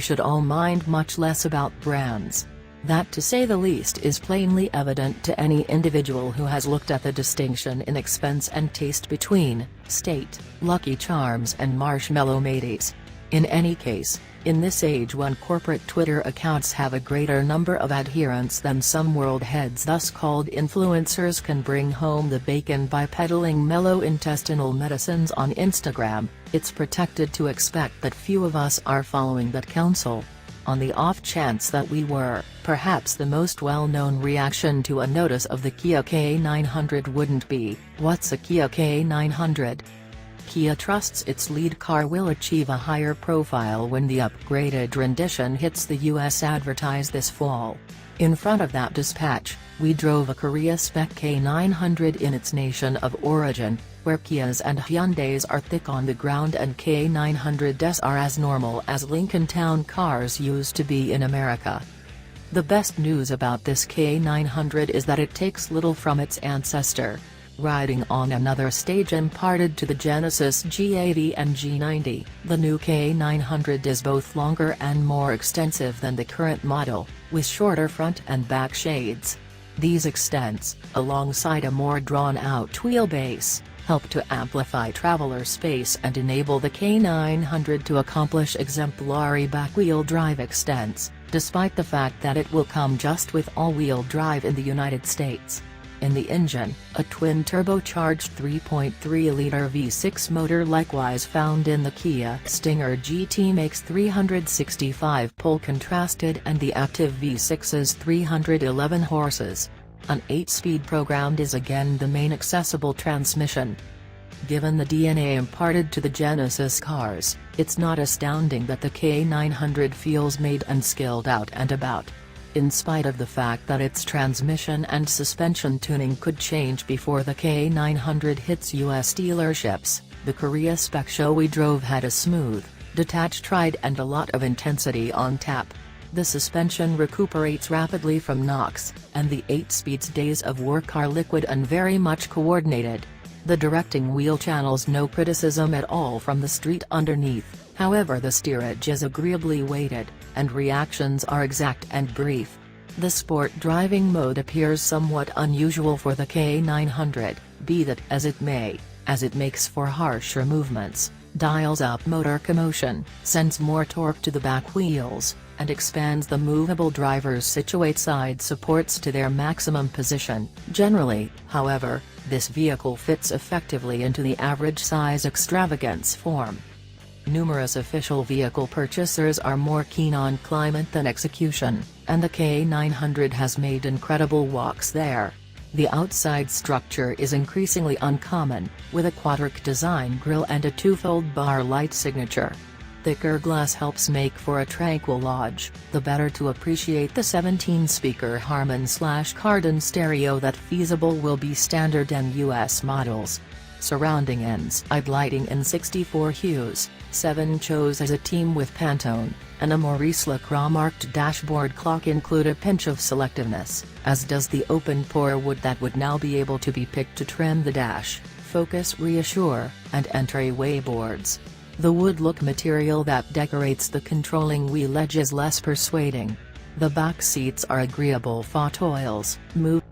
should all mind much less about brands. That, to say the least, is plainly evident to any individual who has looked at the distinction in expense and taste between State, Lucky Charms and Marshmallow Mateys. In any case, in this age when corporate Twitter accounts have a greater number of adherents than some world heads, thus called influencers, can bring home the bacon by peddling mellow intestinal medicines on Instagram, it's protected to expect that few of us are following that counsel. On the off chance that we were, perhaps the most well-known reaction to a notice of the Kia K900 wouldn't be, "What's a Kia K900?" Kia trusts its lead car will achieve a higher profile when the upgraded rendition hits the US advertise this fall. In front of that dispatch, we drove a Korea-spec K900 in its nation of origin, where Kias and Hyundais are thick on the ground and K900s are as normal as Lincoln Town cars used to be in America. The best news about this K900 is that it takes little from its ancestor, riding on another stage imparted to the Genesis G80 and G90. The new K900 is both longer and more extensive than the current model, with shorter front and back shades. These extents, alongside a more drawn-out wheelbase, help to amplify traveler space and enable the K900 to accomplish exemplary back-wheel drive extents, despite the fact that it will come just with all-wheel drive in the United States. In the engine, a twin-turbocharged 3.3-liter V6 motor likewise found in the Kia Stinger GT makes 365 pole contrasted and the active V6's 311 horses. An 8-speed programmed is again the main accessible transmission. Given the DNA imparted to the Genesis cars, it's not astounding that the K900 feels made and skilled out and about. In spite of the fact that its transmission and suspension tuning could change before the K900 hits US dealerships, the Korea-spec show we drove had a smooth, detached ride and a lot of intensity on tap. The suspension recuperates rapidly from knocks, and the 8-speed's days of work are liquid and very much coordinated. The directing wheel channels no criticism at all from the street underneath, however the steerage is agreeably weighted, and reactions are exact and brief. The sport driving mode appears somewhat unusual for the K900, be that as it may, as it makes for harsher movements, dials up motor commotion, sends more torque to the back wheels, and expands the movable driver's situate side supports to their maximum position. Generally, however, this vehicle fits effectively into the average size extravagance form. Numerous official vehicle purchasers are more keen on climate than execution, and the K900 has made incredible walks there. The outside structure is increasingly uncommon, with a quadric design grille and a two-fold bar light signature. Thicker glass helps make for a tranquil lodge, the better to appreciate the 17-speaker Harman/Kardon stereo that feasible will be standard in US models. Surrounding inside lighting in 64 hues, 7 chose as a team with Pantone, and a Maurice Lacroix-marked dashboard clock include a pinch of selectiveness, as does the open-pore wood that would now be able to be picked to trim the dash, focus reassure, and entryway boards. The wood look material that decorates the controlling wheel edge is less persuading. The back seats are agreeable fauteuils, move